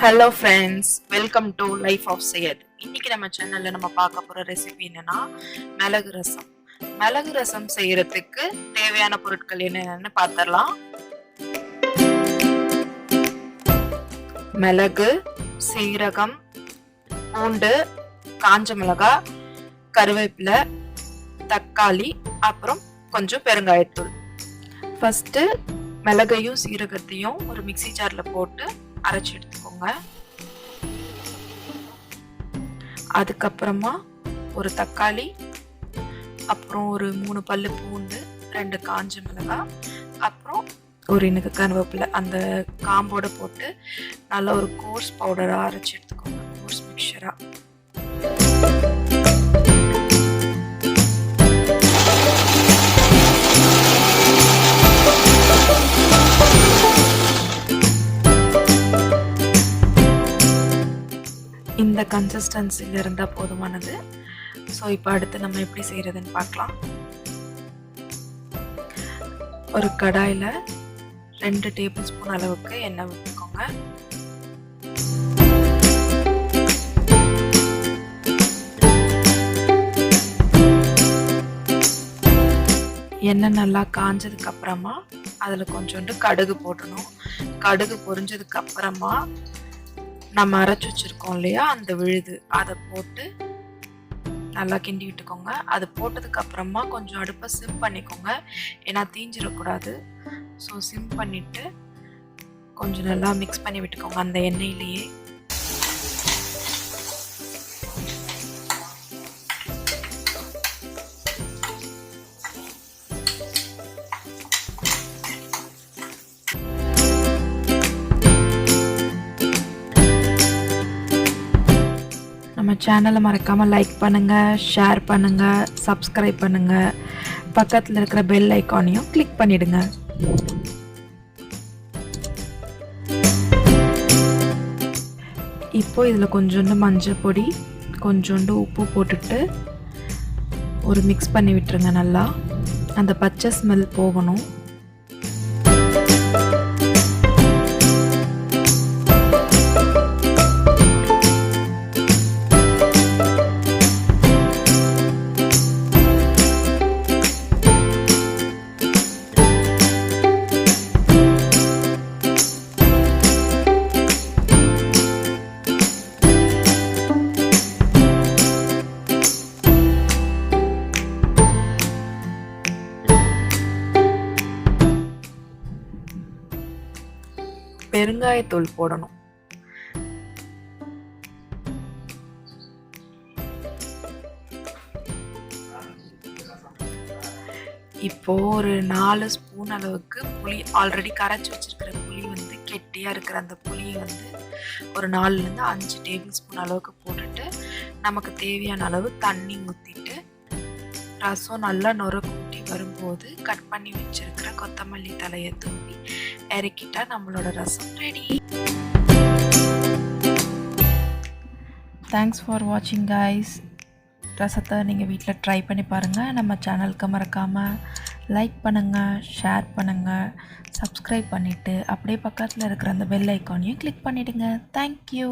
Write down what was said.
Hello friends, welcome to life of Syed. இன்னைக்கு நம்ம சேனல்ல நம்ம பார்க்க போற ரெசிபி என்னன்னா மிளகு ரசம். மிளகு ரசம் செய்யறதுக்கு தேவையான பொருட்கள் என்னென்னு பார்த்துடலாம். மிளகு, சீரகம், பூண்டு, காஞ்ச மிளகாய், கருவேப்பிலை, தக்காளி, அப்புறம் கொஞ்சம் பெருங்காயத்தூள். ஃபர்ஸ்ட் மிளகையும் சீரகத்தையும் ஒரு மிக்ஸி ஜார்ல போட்டு அரைச்சி எடுத்துக்கோங்க. அதுக்கப்புறமா ஒரு தக்காளி, அப்புறம் ஒரு 3 பல்லு பூண்டு, 2 காஞ்ச மிளகாய், அப்புறம் ஒரு எனக்கு கருவேப்பிலை அந்த காம்போட போட்டு நல்லா ஒரு கோர்ஸ் பவுடரா அரைச்சி எடுத்துக்கோங்க. கோர்ஸ் மிக்சரா. இந்த கன்சிஸ்டன்சில இருந்தால் போதுமானது. ஸோ இப்போ அடுத்து நம்ம எப்படி செய்யறதுன்னு பார்க்கலாம். ஒரு கடாயில் 2 டேபிள் ஸ்பூன் அளவுக்கு எண்ணெய் ஊற்றிக்கோங்க. எண்ணெய் நல்லா காஞ்சதுக்கு அப்புறமா அதில் கொஞ்சோண்டு கடுகு போடணும். கடுகு பொரிஞ்சதுக்கு அப்புறமா நம்ம அரைச்சி வச்சிருக்கோம் இல்லையா, அந்த விழுது அதை போட்டு நல்லா கிண்டி விட்டுக்கோங்க. அது போட்டதுக்கு அப்புறமா கொஞ்சம் அடுப்பை சிம் பண்ணிக்கோங்க, ஏன்னா தீஞ்சிடக்கூடாது. ஸோ சிம் பண்ணிட்டு கொஞ்சம் நல்லா மிக்ஸ் பண்ணி விட்டுக்கோங்க அந்த எண்ணெயிலேயே. நம்ம சேனலை மறக்காமல் லைக் பண்ணுங்கள், ஷேர் பண்ணுங்கள், சப்ஸ்கிரைப் பண்ணுங்கள். பக்கத்தில் இருக்கிற பெல் ஐக்கானையும் கிளிக் பண்ணிடுங்க. இப்போ இதில் கொஞ்சோண்டு மஞ்சள் பொடி, கொஞ்சோண்டு உப்பு போட்டுட்டு ஒரு மிக்ஸ் பண்ணி விட்டுருங்க. நல்லா அந்த பச்சை ஸ்மெல் போகணும். பெருங்காயத்தூள் போடணும். இப்போ ஒரு 4 ஸ்பூன் அளவுக்கு புளி, ஆல்ரெடி கரைச்சி வச்சிருக்கிற புளி வந்து கெட்டியா இருக்கிற அந்த புளியை வந்து ஒரு 4லேருந்து 5 டேபிள் ஸ்பூன் அளவுக்கு போட்டுட்டு நமக்கு தேவையான அளவு தண்ணி ஊற்றிட்டு ரசம் நல்லா நுரக்கூட்டி வரும்போது கட் பண்ணி வச்சிருக்கிற கொத்தமல்லி தலையை தூவி இறக்கிட்டா நம்மளோட ரசம் ரெடி. தேங்க்ஸ் ஃபார் வாட்சிங் கைஸ். ரசத்தை நீங்கள் வீட்டில் ட்ரை பண்ணி பாருங்கள். நம்ம சேனலுக்கு மறக்காமல் லைக் பண்ணுங்கள், ஷேர் பண்ணுங்கள், சப்ஸ்கிரைப் பண்ணிவிட்டு அப்படியே பக்கத்தில் இருக்கிற அந்த பெல் ஐக்கானையும் கிளிக் பண்ணிவிடுங்க. தேங்க்யூ.